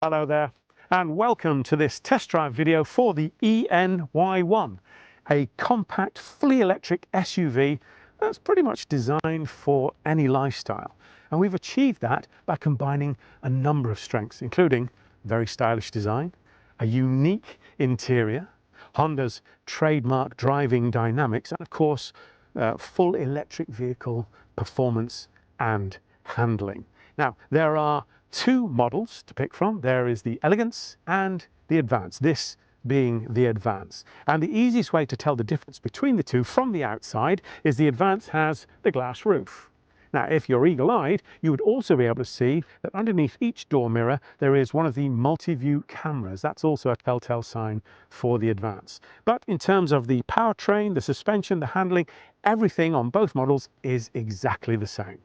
Hello there, and welcome to this test drive video for the NY1, a compact, fully electric SUV that's pretty much designed for any lifestyle. And we've achieved that by combining a number of strengths, including very stylish design, a unique interior, Honda's trademark driving dynamics, and of course, full electric vehicle performance and handling. Now, there are two models to pick from. There is the Elegance and the Advanced, this being the Advance. And the easiest way to tell the difference between the two from the outside is the Advance has the glass roof. Now, if you're eagle-eyed, you would also be able to see that underneath each door mirror there is one of the multi-view cameras. That's also a telltale sign for the Advance. But in terms of the powertrain, the suspension, the handling, everything on both models is exactly the same.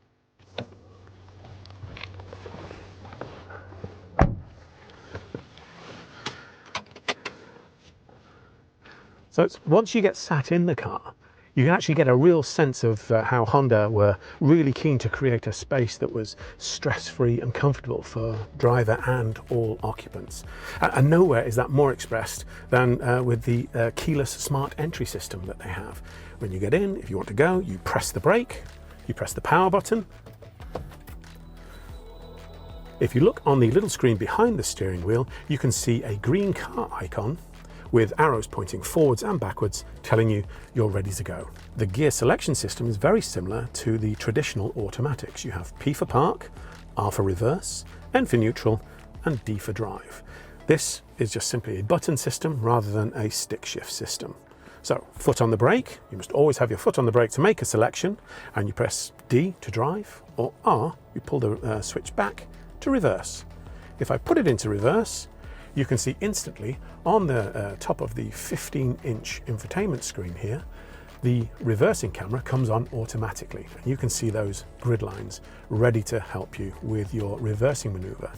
So once you get sat in the car, you can actually get a real sense of how Honda were really keen to create a space that was stress-free and comfortable for driver and all occupants. And nowhere is that more expressed than with the keyless smart entry system that they have. When you get in, if you want to go, you press the brake, you press the power button. If you look on the little screen behind the steering wheel, you can see a green car icon with arrows pointing forwards and backwards, telling you you're ready to go. The gear selection system is very similar to the traditional automatics. You have P for park, R for reverse, N for neutral, and D for drive. This is just simply a button system rather than a stick shift system. So, foot on the brake, you must always have your foot on the brake to make a selection, and you press D to drive, or R, you pull the switch back to reverse. If I put it into reverse, you can see instantly on the top of the 15-inch infotainment screen here, the reversing camera comes on automatically. And you can see those grid lines ready to help you with your reversing maneuver.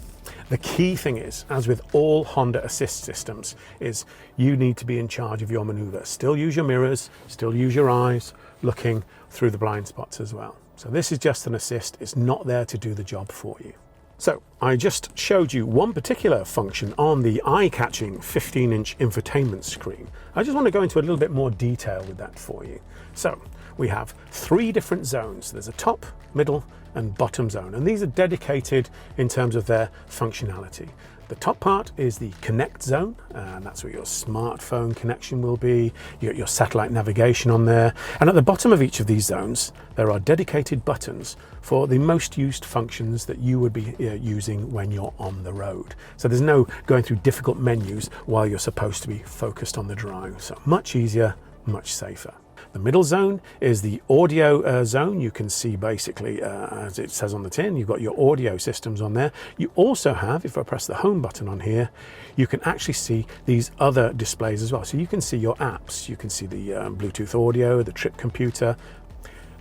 The key thing is, as with all Honda assist systems, is you need to be in charge of your maneuver. Still use your mirrors, still use your eyes, looking through the blind spots as well. So this is just an assist, it's not there to do the job for you. So I just showed you one particular function on the eye-catching 15-inch infotainment screen. I just want to go into a little bit more detail with that for you. So we have three different zones. There's a top, middle, and bottom zone, and these are dedicated in terms of their functionality. The top part is the connect zone, and that's where your smartphone connection will be. You got your satellite navigation on there. And at the bottom of each of these zones, there are dedicated buttons for the most used functions that you would be using when you're on the road. So there's no going through difficult menus while you're supposed to be focused on the drive. So much easier, much safer. The middle zone is the audio zone. You can see basically, as it says on the tin, you've got your audio systems on there. You also have, if I press the home button on here, you can actually see these other displays as well. So you can see your apps, you can see the Bluetooth audio, the trip computer.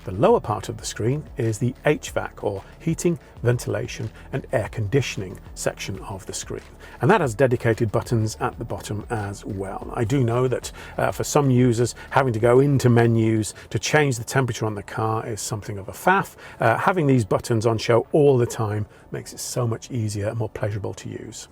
The lower part of the screen is the HVAC, or heating, ventilation and air conditioning section of the screen. And that has dedicated buttons at the bottom as well. I do know that for some users, having to go into menus to change the temperature on the car is something of a faff. Having these buttons on show all the time makes it so much easier and more pleasurable to use.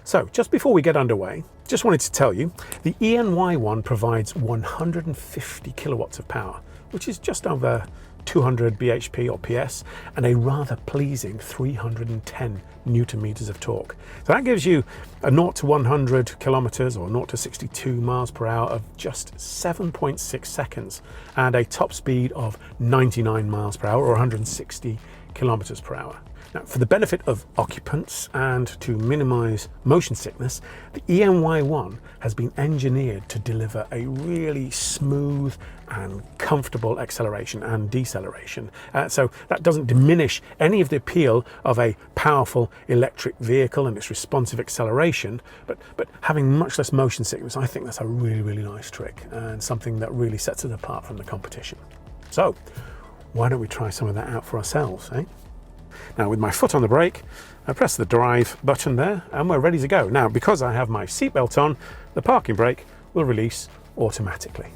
So just before we get underway, just wanted to tell you, the NY1 provides 150 kilowatts of power, which is just over 200 bhp or PS, and a rather pleasing 310 newton meters of torque. So that gives you a 0 to 100 kilometers or 0 to 62 miles per hour of just 7.6 seconds, and a top speed of 99 miles per hour or 160 kilometers per hour. Now, for the benefit of occupants and to minimize motion sickness, the NY1 has been engineered to deliver a really smooth and comfortable acceleration and deceleration. So that doesn't diminish any of the appeal of a powerful electric vehicle and its responsive acceleration, but having much less motion sickness, I think that's a really, really nice trick and something that really sets it apart from the competition. So why don't we try some of that out for ourselves, eh? Now, with my foot on the brake, I press the drive button there and we're ready to go. Now, because I have my seatbelt on, the parking brake will release automatically.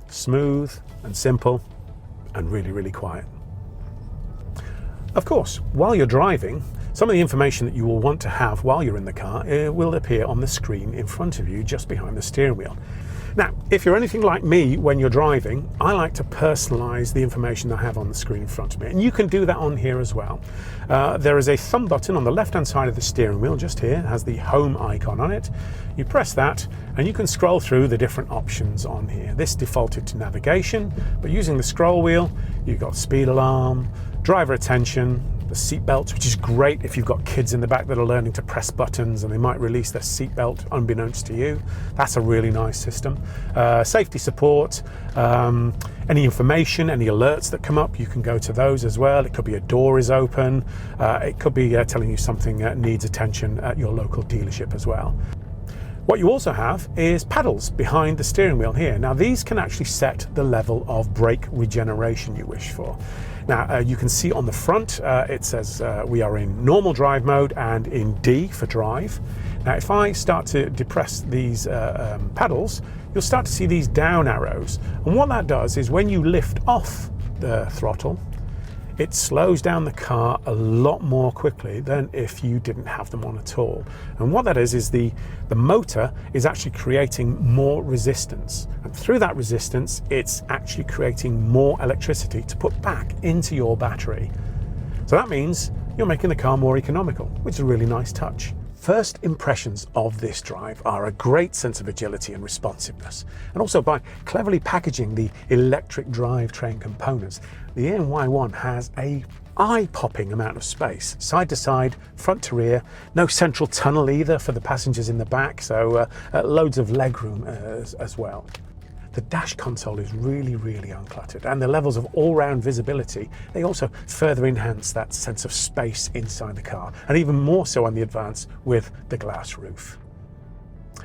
Smooth and simple and really, really quiet. Of course, while you're driving, Some of the information that you will want to have while you're in the car will appear on the screen in front of you, just behind the steering wheel. Now, if you're anything like me when you're driving, I like to personalize the information I have on the screen in front of me, and you can do that on here as well. There is a thumb button on the left-hand side of the steering wheel, just here, it has the home icon on it. You press that, and you can scroll through the different options on here. This defaulted to navigation, but using the scroll wheel, you've got speed alarm, driver attention, the seat belt, which is great if you've got kids in the back that are learning to press buttons and they might release their seat belt unbeknownst to you. That's a really nice system. Safety support, any information, any alerts that come up, you can go to those as well. It could be a door is open. It could be telling you something needs attention at your local dealership as well. What you also have is paddles behind the steering wheel here. Now these can actually set the level of brake regeneration you wish for. Now you can see on the front it says we are in normal drive mode and in D for drive. Now if I start to depress these paddles, you'll start to see these down arrows. And what that does is when you lift off the throttle, it slows down the car a lot more quickly than if you didn't have them on at all. And what that is the motor is actually creating more resistance. And through that resistance, it's actually creating more electricity to put back into your battery. So that means you're making the car more economical, which is a really nice touch. First impressions of this drive are a great sense of agility and responsiveness, and also by cleverly packaging the electric drivetrain components, the NY1 has a eye-popping amount of space, side to side, front to rear, no central tunnel either for the passengers in the back, so loads of legroom as well. The dash console is really uncluttered, and the levels of all-round visibility, they also further enhance that sense of space inside the car, and even more so on the Advance with the glass roof.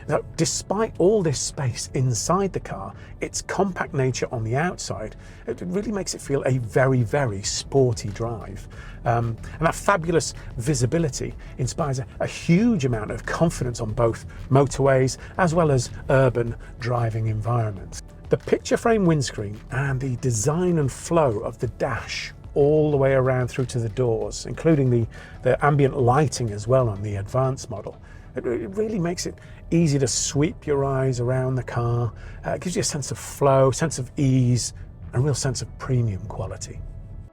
Now, despite all this space inside the car, its compact nature on the outside, it really makes it feel a very sporty drive. And that fabulous visibility inspires a huge amount of confidence on both motorways as well as urban driving environments. The picture frame windscreen and the design and flow of the dash all the way around through to the doors, including the ambient lighting as well on the Advanced model, it really makes it easy to sweep your eyes around the car. It gives you a sense of flow, sense of ease, and a real sense of premium quality.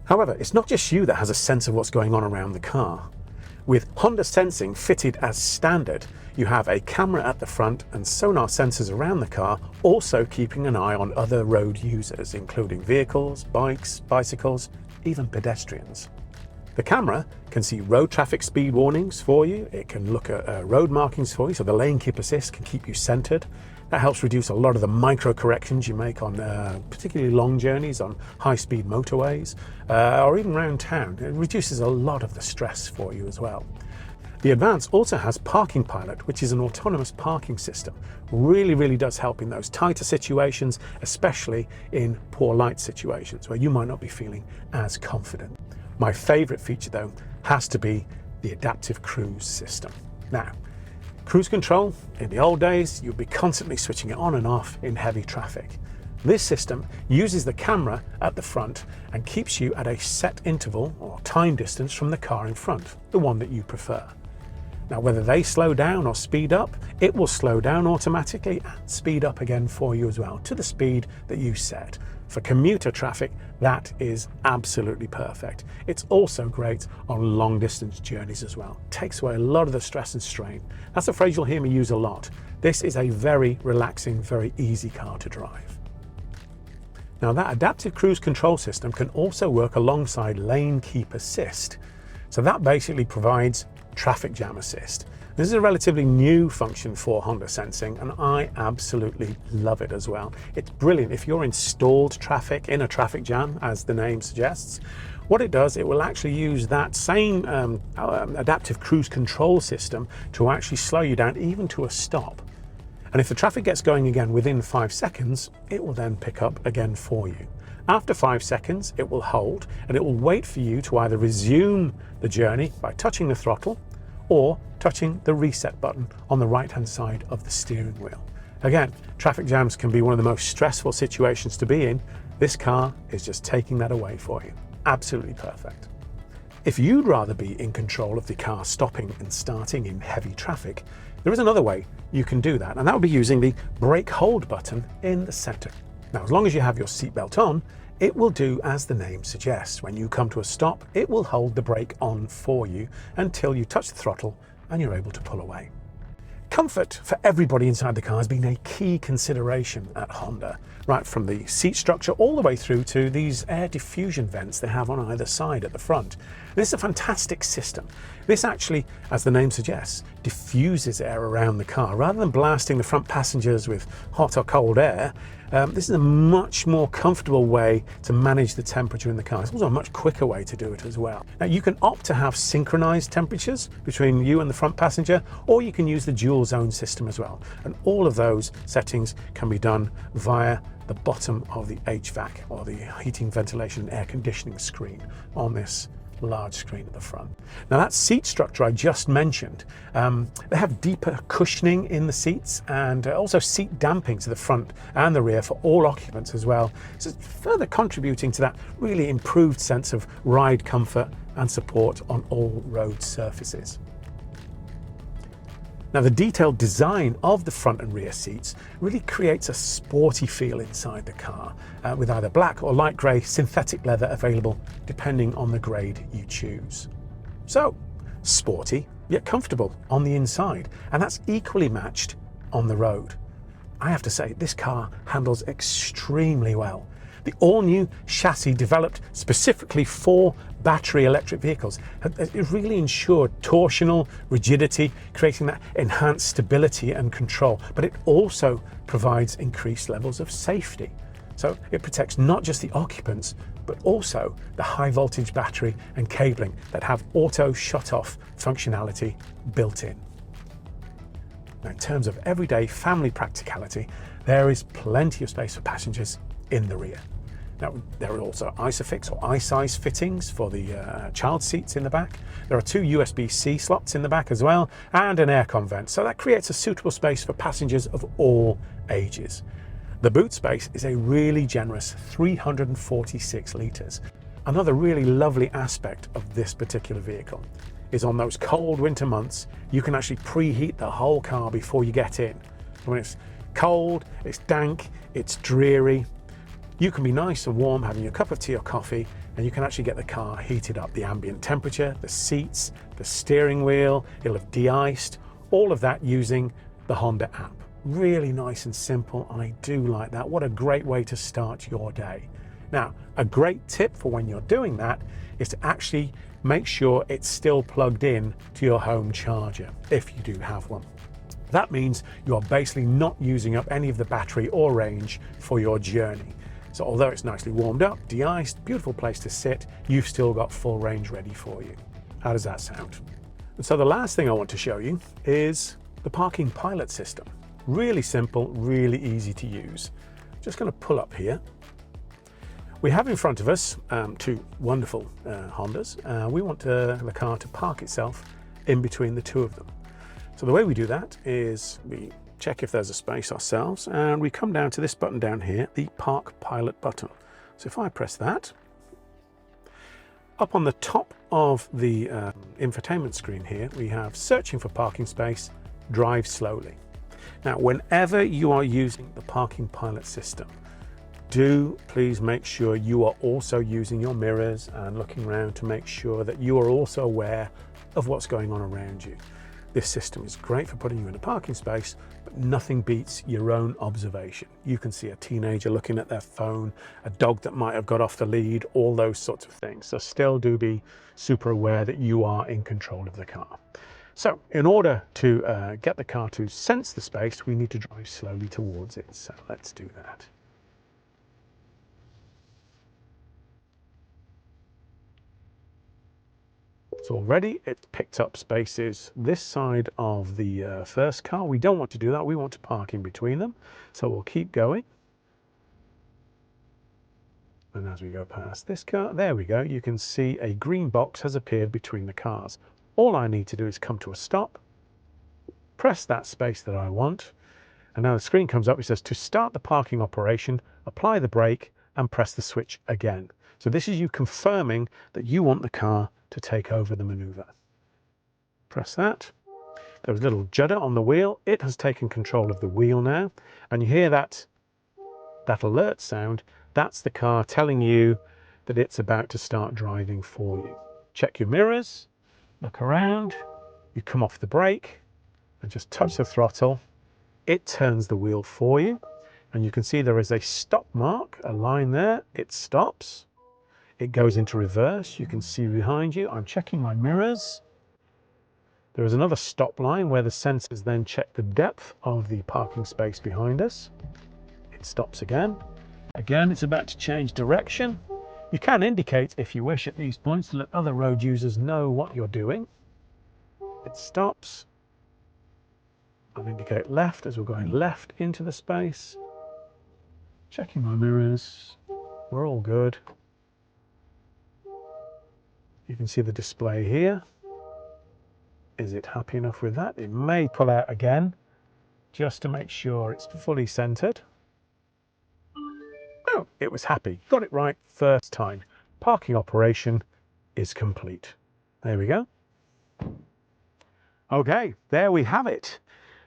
However, it's not just you that has a sense of what's going on around the car. With Honda sensing fitted as standard, you have a camera at the front and sonar sensors around the car, also keeping an eye on other road users, including vehicles, bikes, bicycles, even pedestrians. The camera can see road traffic speed warnings for you. It can look at road markings for you, so the lane keep assist can keep you centered. That helps reduce a lot of the micro corrections you make on particularly long journeys on high-speed motorways or even around town. It reduces a lot of the stress for you as well. The Advance also has Parking Pilot, which is an autonomous parking system. Really does help in those tighter situations, especially in poor light situations where you might not be feeling as confident. My favorite feature though has to be the adaptive cruise system. Now, cruise control, in the old days, you'd be constantly switching it on and off in heavy traffic. This system uses the camera at the front and keeps you at a set interval or time distance from the car in front, the one that you prefer. Now, whether they slow down or speed up, it will slow down automatically and speed up again for you as well, to the speed that you set. For commuter traffic, that is absolutely perfect. It's also great on long distance journeys as well. Takes away a lot of the stress and strain. That's a phrase you'll hear me use a lot. This is a very relaxing, very easy car to drive. Now, that adaptive cruise control system can also work alongside lane keep assist. So that basically provides traffic jam assist. This is a relatively new function for Honda sensing, and I absolutely love it as well. It's brilliant if you're in stalled traffic, in a traffic jam, as the name suggests. What it does, it will actually use that same adaptive cruise control system to actually slow you down even to a stop. And if the traffic gets going again within 5 seconds, it will then pick up again for you. After 5 seconds, it will hold and it will wait for you to either resume the journey by touching the throttle or touching the reset button on the right-hand side of the steering wheel. Again, traffic jams can be one of the most stressful situations to be in. This car is just taking that away for you. Absolutely perfect. If you'd rather be in control of the car stopping and starting in heavy traffic, there is another way you can do that, and that would be using the brake hold button in the center. Now, as long as you have your seatbelt on, it will do as the name suggests. When you come to a stop, it will hold the brake on for you until you touch the throttle and you're able to pull away. Comfort for everybody inside the car has been a key consideration at Honda, right from the seat structure all the way through to these air diffusion vents they have on either side at the front. This is a fantastic system. This actually, as the name suggests, diffuses air around the car. Rather than blasting the front passengers with hot or cold air, this is a much more comfortable way to manage the temperature in the car. It's also a much quicker way to do it as well. Now, you can opt to have synchronized temperatures between you and the front passenger, or you can use the dual zone system as well. And all of those settings can be done via the bottom of the HVAC, or the heating, ventilation, and air conditioning screen on this large screen at the front. Now, that seat structure I just mentioned, they have deeper cushioning in the seats, and also seat damping to the front and the rear for all occupants as well. So it's further contributing to that really improved sense of ride comfort and support on all road surfaces. Now, the detailed design of the front and rear seats really creates a sporty feel inside the car, with either black or light grey synthetic leather available depending on the grade you choose. So, sporty yet comfortable on the inside, and that's equally matched on the road. I have to say, this car handles extremely well. The all-new chassis developed specifically for battery electric vehicles, it really ensured torsional rigidity, creating that enhanced stability and control, but it also provides increased levels of safety. So it protects not just the occupants, but also the high voltage battery and cabling that have auto shut-off functionality built in. Now, in terms of everyday family practicality, there is plenty of space for passengers in the rear. Now, there are also ISOFIX or iSize fittings for the child seats in the back. There are 2 USB-C slots in the back as well, and an aircon vent, so that creates a suitable space for passengers of all ages. The boot space is a really generous 346 litres. Another really lovely aspect of this particular vehicle is on those cold winter months, you can actually preheat the whole car before you get in. When it's cold, it's dank, it's dreary, you can be nice and warm having your cup of tea or coffee, and you can actually get the car heated up. The ambient temperature, the seats, the steering wheel, it'll have de-iced, all of that using the Honda app. Really nice and simple, and I do like that. What a great way to start your day. Now, a great tip for when you're doing that is to actually make sure it's still plugged in to your home charger, if you do have one. That means you're basically not using up any of the battery or range for your journey. So although it's nicely warmed up, de-iced, beautiful place to sit, you've still got full range ready for you. How does that sound? And so the last thing I want to show you is the parking pilot system. Really simple, really easy to use. Just going to pull up here. We have in front of us 2 wonderful Hondas. We want the car to park itself in between the 2 of them. So the way we do that is we check if there's a space ourselves, and we come down to this button down here, the Park Pilot button. So if I press that, up on the top of the infotainment screen here, we have searching for parking space, drive slowly. Now, whenever you are using the Parking Pilot system, do please make sure you are also using your mirrors and looking around to make sure that you are also aware of what's going on around you. This system is great for putting you in a parking space, but nothing beats your own observation. You can see a teenager looking at their phone, a dog that might have got off the lead, all those sorts of things. So still do be super aware that you are in control of the car. So in order to get the car to sense the space, we need to drive slowly towards it. So let's do that. So already it's picked up spaces this side of the first car. We don't want to do that. We want to park in between them. So we'll keep going. And as we go past this car, there we go. You can see a green box has appeared between the cars. All I need to do is come to a stop, press that space that I want, and now the screen comes up. It says to start the parking operation, apply the brake and press the switch again. So this is you confirming that you want the car to take over the maneuver. Press that. There was a little judder on the wheel. It has taken control of the wheel now, and you hear that alert sound. That's the car telling you that it's about to start driving for you. Check your mirrors, look around, you come off the brake and just touch the throttle. It turns the wheel for you, and you can see there is a stop mark, a line there. It stops. It goes into reverse. You can see behind you. I'm checking my mirrors. There is another stop line where the sensors then check the depth of the parking space behind us. It stops again. Again, it's about to change direction. You can indicate if you wish at these points to let other road users know what you're doing. It stops. I'll indicate left as we're going left into the space. Checking my mirrors. We're all good. You can see the display here. Is it happy enough with that? It may pull out again just to make sure it's fully centered. Oh, it was happy. Got it right first time. Parking operation is complete. There we go. Okay, there we have it.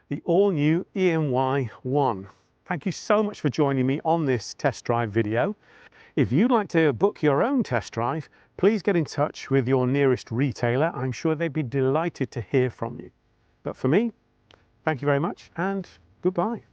The all-new NY1. Thank you so much for joining me on this test drive video. If you'd like to book your own test drive, please get in touch with your nearest retailer. I'm sure they'd be delighted to hear from you. But for me, thank you very much and goodbye.